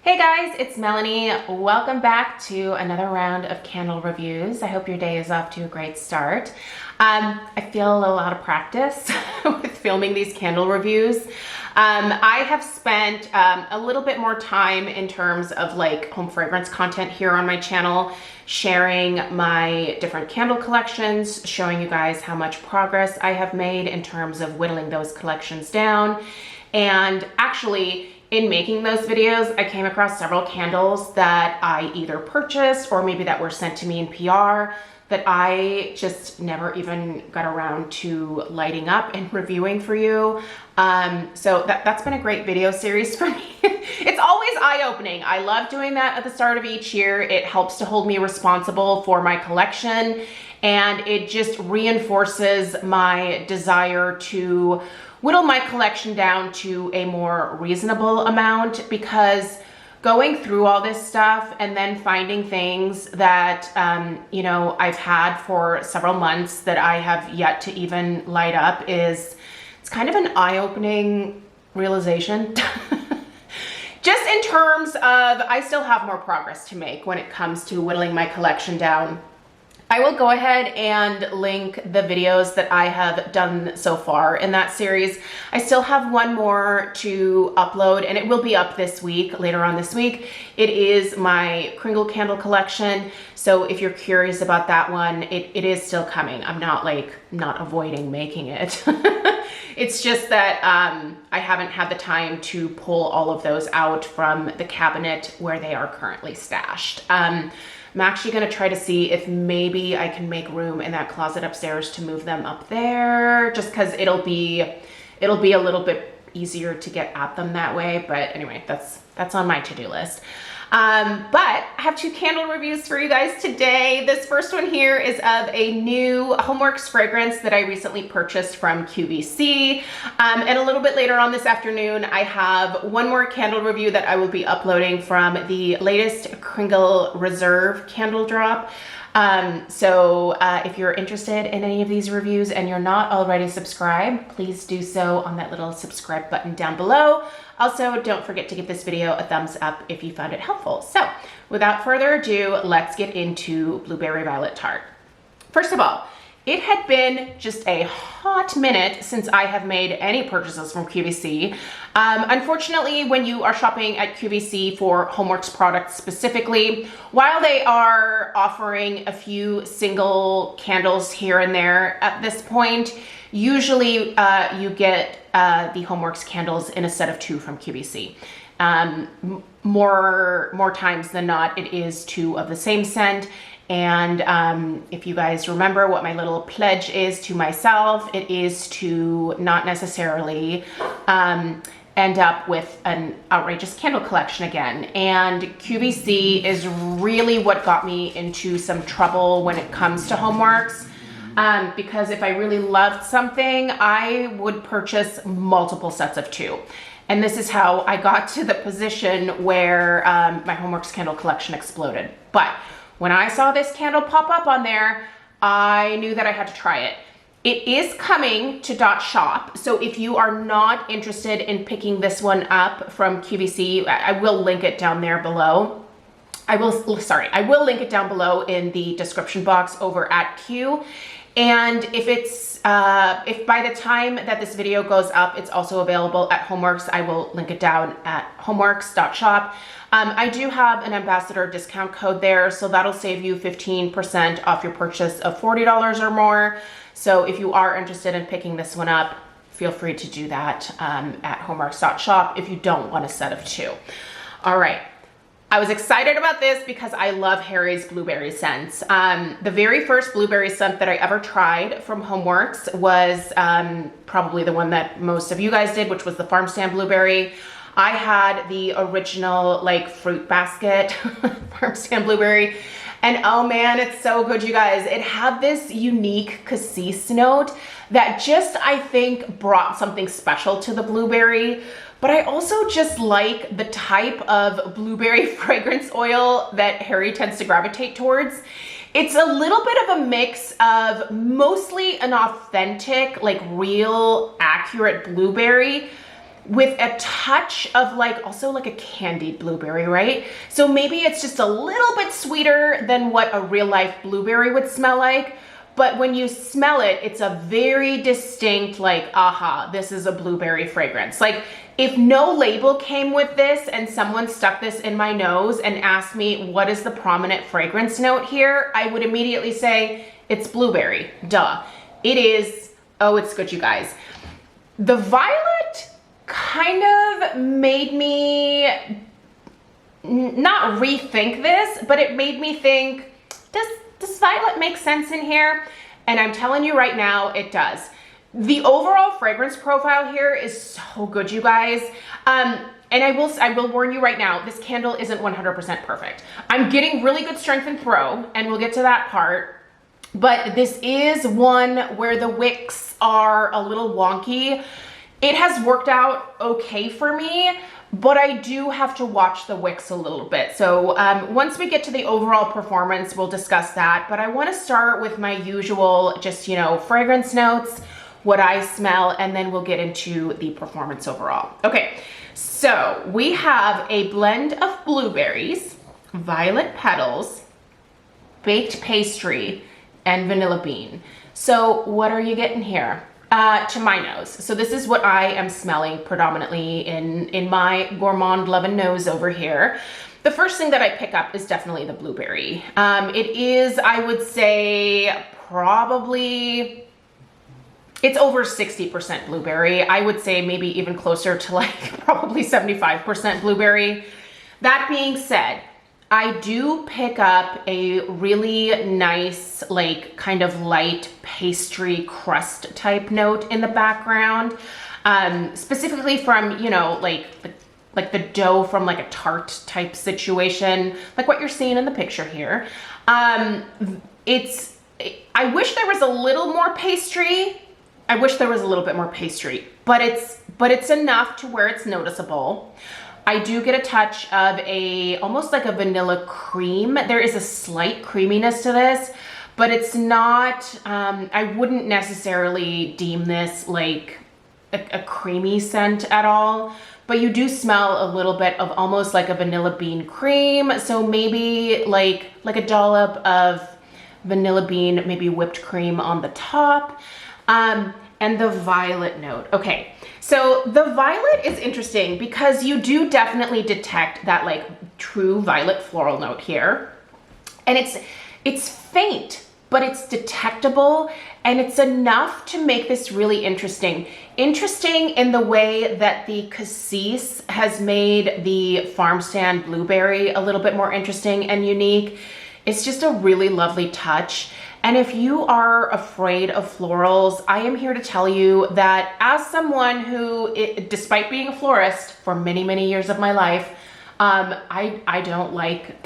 Hey guys, it's Melanie. Welcome back to another round of candle reviews. I hope your day is off to a great start. I feel a little out of practice with filming these candle reviews. I have spent a little bit more time in terms of like home fragrance content here on my channel, sharing my different candle collections, showing you guys how much progress I have made in terms of whittling those collections down. And actually, in making those videos, I came across several candles that I either purchased or maybe that were sent to me in PR that I just never even got around to lighting up and reviewing for you. So that's been a great video series for me. It's always eye-opening. I love doing that at the start of each year. It helps to hold me responsible for my collection, and it just reinforces my desire to whittle my collection down to a more reasonable amount, because going through all this stuff and then finding things that, you know, I've had for several months that I have yet to even light up it's kind of an eye-opening realization. Just in terms of, I still have more progress to make when it comes to whittling my collection down. I will go ahead and link the videos that I have done so far in that series. I still have one more to upload, and it will be up this week, later on this week. It is my Kringle candle collection. So if you're curious about that one, it is still coming. I'm not avoiding making it. It's just that I haven't had the time to pull all of those out from the cabinet where they are currently stashed. I'm actually gonna try to see if maybe I can make room in that closet upstairs to move them up there, just because it'll be a little bit easier to get at them that way. But anyway, that's on my to-do list. But I have two candle reviews for you guys today. This first one here is of a new HomeWorx fragrance that I recently purchased from QVC. And a little bit later on this afternoon, I have one more candle review that I will be uploading from the latest Kringle Reserve candle drop. So if you're interested in any of these reviews and you're not already subscribed, please do so on that little subscribe button down below. Also, don't forget to give this video a thumbs up if you found it helpful. So without further ado, let's get into Blueberry Violet Tarte. First of all, it had been just a hot minute since I have made any purchases from QVC. Unfortunately, when you are shopping at QVC for HomeWorx products specifically, while they are offering a few single candles here and there at this point, usually you get the HomeWorx candles in a set of 2 from QVC. More times than not, it is 2 of the same scent. And if you guys remember what my little pledge is to myself, it is to not necessarily end up with an outrageous candle collection again. And QVC is really what got me into some trouble when it comes to HomeWorx. Because if I really loved something, I would purchase multiple sets of 2. And this is how I got to the position where my HomeWorx candle collection exploded. But when I saw this candle pop up on there, I knew that I had to try it. It is coming to .shop, so if you are not interested in picking this one up from QVC, I will link it down there below. I will link it down below in the description box over at Q. And if if by the time that this video goes up, it's also available at HomeWorx, I will link it down at HomeWorx.shop. I do have an ambassador discount code there, so that'll save you 15% off your purchase of $40 or more. So if you are interested in picking this one up, feel free to do that at HomeWorx.shop if you don't want a set of 2. All right. I was excited about this because I love Harry's blueberry scents. The very first blueberry scent that I ever tried from HomeWorx was probably the one that most of you guys did, which was the farm stand blueberry. I had the original like fruit basket farm stand blueberry, and oh man, it's so good, you guys. It had this unique cassis note that just, I think, brought something special to the blueberry. But I also just like the type of blueberry fragrance oil that Harry tends to gravitate towards. It's a little bit of a mix of mostly an authentic, like real accurate blueberry, with a touch of like, also like a candied blueberry, right? So maybe it's just a little bit sweeter than what a real life blueberry would smell like. But when you smell it, it's a very distinct, like, aha, this is a blueberry fragrance. Like, if no label came with this and someone stuck this in my nose and asked me, what is the prominent fragrance note here? I would immediately say, it's blueberry, duh. It is, oh, it's good, you guys. The violet kind of made me not rethink this, but it made me think, does violet make sense in here? And I'm telling you right now, it does. The overall fragrance profile here is so good, you guys. And I will warn you right now, this candle isn't 100% perfect. I'm getting really good strength and throw, and we'll get to that part. But this is one where the wicks are a little wonky. It has worked out okay for me, but I do have to watch the wicks a little bit. So once we get to the overall performance, we'll discuss that. But I want to start with my usual, just, you know, fragrance notes, what I smell, and then we'll get into the performance overall. Okay, so we have a blend of blueberries, violet petals, baked pastry, and vanilla bean. So what are you getting here? To my nose. So this is what I am smelling predominantly in my gourmand loving nose over here. The first thing that I pick up is definitely the blueberry. It is, I would say, probably, it's over 60% blueberry. I would say maybe even closer to like probably 75% blueberry. That being said, I do pick up a really nice, like kind of light pastry crust type note in the background, specifically from, you know, like the dough from like a tart type situation, like what you're seeing in the picture here. I wish there was a little more pastry. I wish there was a little bit more pastry, but it's enough to where it's noticeable. I do get a touch of almost like a vanilla cream. There is a slight creaminess to this, but it's not, I wouldn't necessarily deem this like a creamy scent at all, but you do smell a little bit of almost like a vanilla bean cream. So maybe like a dollop of vanilla bean, maybe whipped cream on the top. And the violet note. Okay, so the violet is interesting because you do definitely detect that like true violet floral note here. And it's faint, but it's detectable, and it's enough to make this really interesting. Interesting in the way that the cassis has made the farm stand blueberry a little bit more interesting and unique. It's just a really lovely touch. And if you are afraid of florals, I am here to tell you that as someone who, despite being a florist for many, many years of my life, I don't like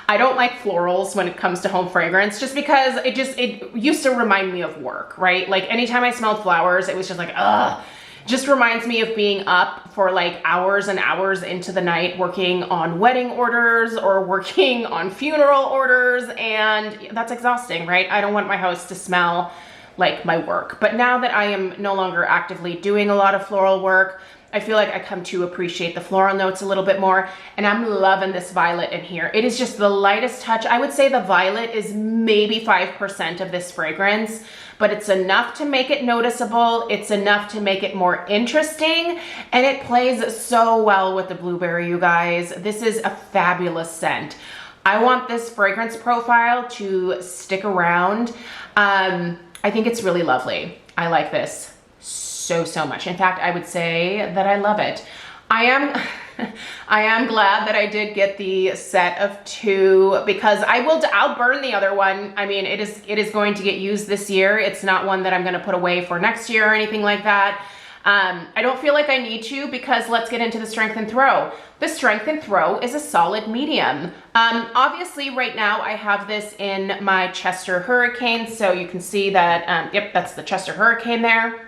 I don't like florals when it comes to home fragrance, just because it used to remind me of work, right? Like anytime I smelled flowers, it was just like, ugh. Just reminds me of being up for like hours and hours into the night working on wedding orders or working on funeral orders, and that's exhausting, right? I don't want my house to smell like my work. But now that I am no longer actively doing a lot of floral work, I feel like I come to appreciate the floral notes a little bit more, and I'm loving this violet in here. It is just the lightest touch. I would say the violet is maybe 5% of this fragrance, but it's enough to make it noticeable. It's enough to make it more interesting, and it plays so well with the blueberry, you guys. This is a fabulous scent. I want this fragrance profile to stick around. I think it's really lovely. I like this so much. In fact, I would say that I love it. I am glad that I did get the set of 2, because I'll burn the other one. I mean, it is going to get used this year. It's not one that I'm going to put away for next year or anything like that. I don't feel like I need to, because let's get into the strength and throw. The strength and throw is a solid medium. Obviously right now I have this in my Chester Hurricane, so you can see that, yep, that's the Chester Hurricane there.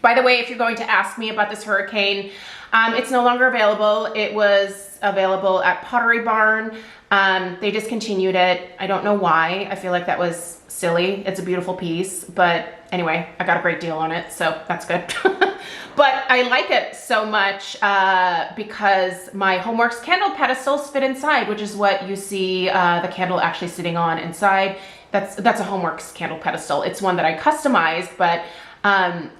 By the way, if you're going to ask me about this Hurricane, it's no longer available. It was available at Pottery Barn. They discontinued it. I don't know why. I feel like that was silly. It's a beautiful piece, but anyway, I got a great deal on it, so that's good. But I like it so much because my HomeWorx candle pedestals fit inside, which is what you see the candle actually sitting on inside. That's a HomeWorx candle pedestal. It's one that I customized, but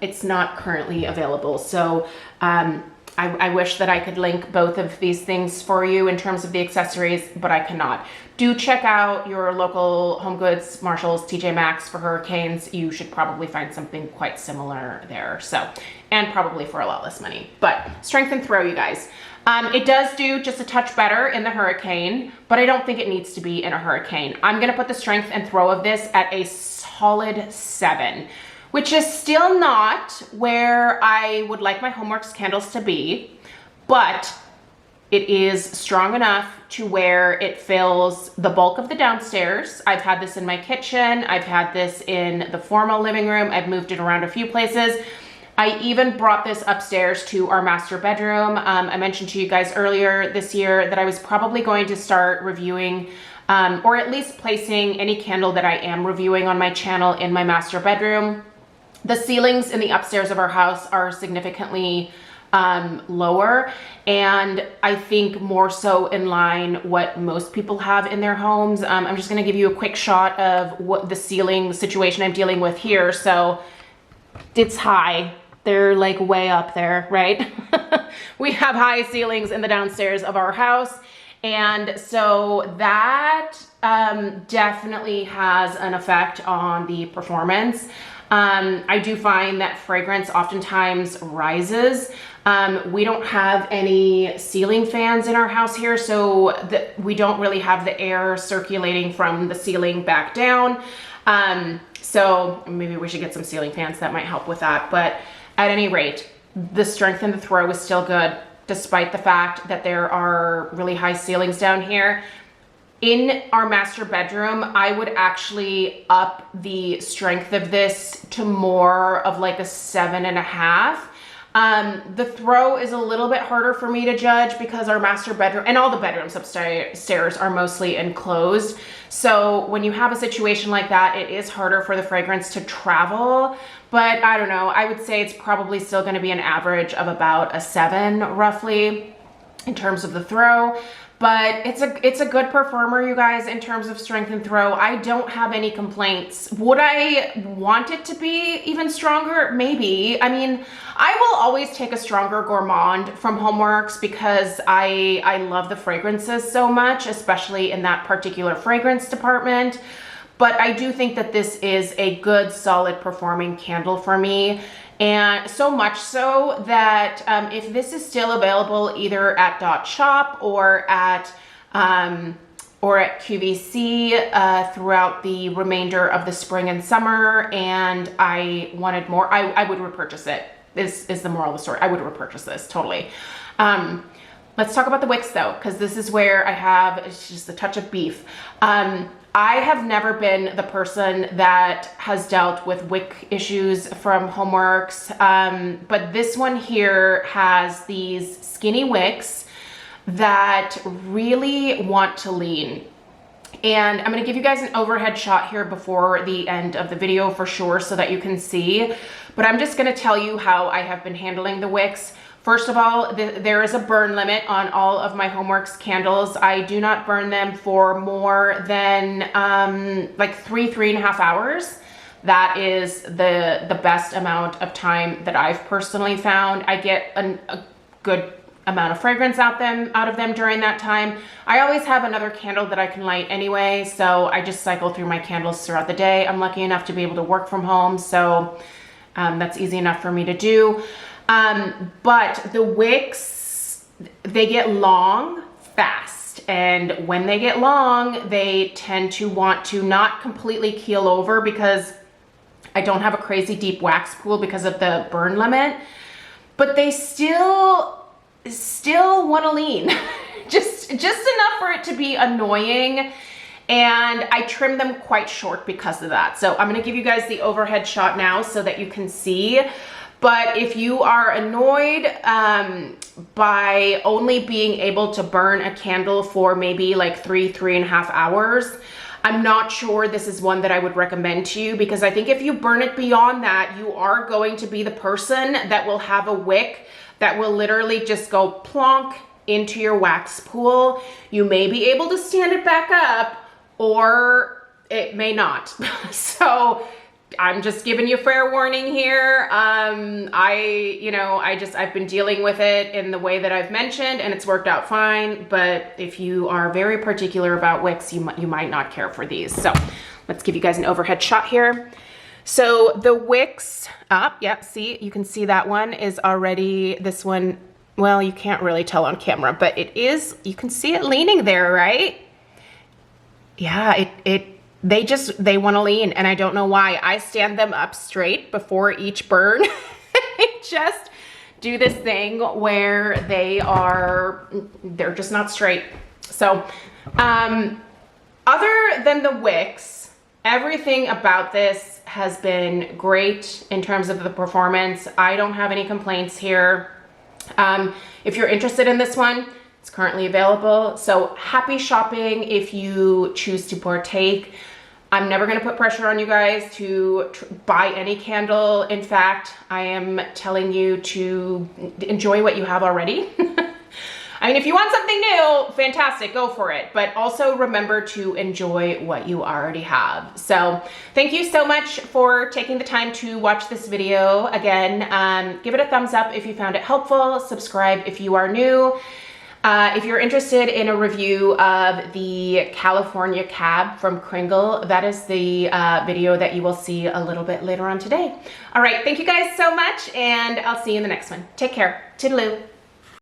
it's not currently available. So I wish that I could link both of these things for you in terms of the accessories, but I cannot. Do check out your local Home Goods, Marshalls, TJ Maxx for hurricanes. You should probably find something quite similar there. So, and probably for a lot less money. But strength and throw, you guys. It does do just a touch better in the hurricane, but I don't think it needs to be in a hurricane. I'm gonna put the strength and throw of this at a solid 7. Which is still not where I would like my HomeWorx candles to be, but it is strong enough to where it fills the bulk of the downstairs. I've had this in my kitchen. I've had this in the formal living room. I've moved it around a few places. I even brought this upstairs to our master bedroom. I mentioned to you guys earlier this year that I was probably going to start reviewing or at least placing any candle that I am reviewing on my channel in my master bedroom. The ceilings in the upstairs of our house are significantly lower, and I think more so in line what most people have in their homes. I'm just going to give you a quick shot of what the ceiling situation I'm dealing with here. So it's high. They're like way up there, right? We have high ceilings in the downstairs of our house, and so that definitely has an effect on the performance. I do find that fragrance oftentimes rises. We don't have any ceiling fans in our house here, so we don't really have the air circulating from the ceiling back down. So maybe we should get some ceiling fans that might help with that. But at any rate, the strength in the throw is still good, despite the fact that there are really high ceilings down here. In our master bedroom, I would actually up the strength of this to more of like a 7.5. The throw is a little bit harder for me to judge because our master bedroom and all the bedrooms upstairs are mostly enclosed. So when you have a situation like that, it is harder for the fragrance to travel. But I don't know, I would say it's probably still going to be an average of about a 7 roughly in terms of the throw. But it's a good performer, you guys, in terms of strength and throw. I don't have any complaints. Would I want it to be even stronger? Maybe. I mean, I will always take a stronger Gourmand from HomeWorx because I love the fragrances so much, especially in that particular fragrance department. But I do think that this is a good, solid performing candle for me. And so much so that if this is still available either at Dot Shop or at QVC throughout the remainder of the spring and summer, and I wanted more, I would repurchase it. This is the moral of the story. I would repurchase this, totally. Let's talk about the wicks though, because this is where I have it's just a touch of beef. I have never been the person that has dealt with wick issues from HomeWorx, but this one here has these skinny wicks that really want to lean. And I'm going to give you guys an overhead shot here before the end of the video for sure so that you can see, but I'm just going to tell you how I have been handling the wicks. First of all, there is a burn limit on all of my HomeWorx candles. I do not burn them for more than like 3.5 hours. That is the best amount of time that I've personally found. I get a good amount of fragrance out of them during that time. I always have another candle that I can light anyway, so I just cycle through my candles throughout the day. I'm lucky enough to be able to work from home, so that's easy enough for me to do. But the wicks, they get long fast, and when they get long, they tend to want to not completely keel over because I don't have a crazy deep wax pool because of the burn limit, but they still want to lean just enough for it to be annoying. And I trim them quite short because of that. So I'm going to give you guys the overhead shot now so that you can see. But if you are annoyed by only being able to burn a candle for maybe like 3.5 hours, I'm not sure this is one that I would recommend to you, because I think if you burn it beyond that, you are going to be the person that will have a wick that will literally just go plonk into your wax pool. You may be able to stand it back up, or it may not. So I'm just giving you fair warning here. I've been dealing with it in the way that I've mentioned, and it's worked out fine. But if you are very particular about wicks, you might not care for these. So let's give you guys an overhead shot here. So the wicks up, yeah, see, you can see that one is already, this one, well, you can't really tell on camera, but it is, you can see it leaning there, right? Yeah, they want to lean, and I don't know why. I stand them up straight before each burn. They just do this thing where they're just not straight. So other than the wicks, everything about this has been great in terms of the performance. I don't have any complaints here. If you're interested in this one, it's currently available. So happy shopping if you choose to partake. I'm never going to put pressure on you guys to buy any candle. In fact, I am telling you to enjoy what you have already. I mean, if you want something new, fantastic, go for it. But also remember to enjoy what you already have. So thank you so much for taking the time to watch this video. Again, give it a thumbs up if you found it helpful. Subscribe if you are new. If you're interested in a review of the California cab from Kringle, that is the video that you will see a little bit later on today. All right, thank you guys so much, and I'll see you in the next one. Take care. Toodaloo.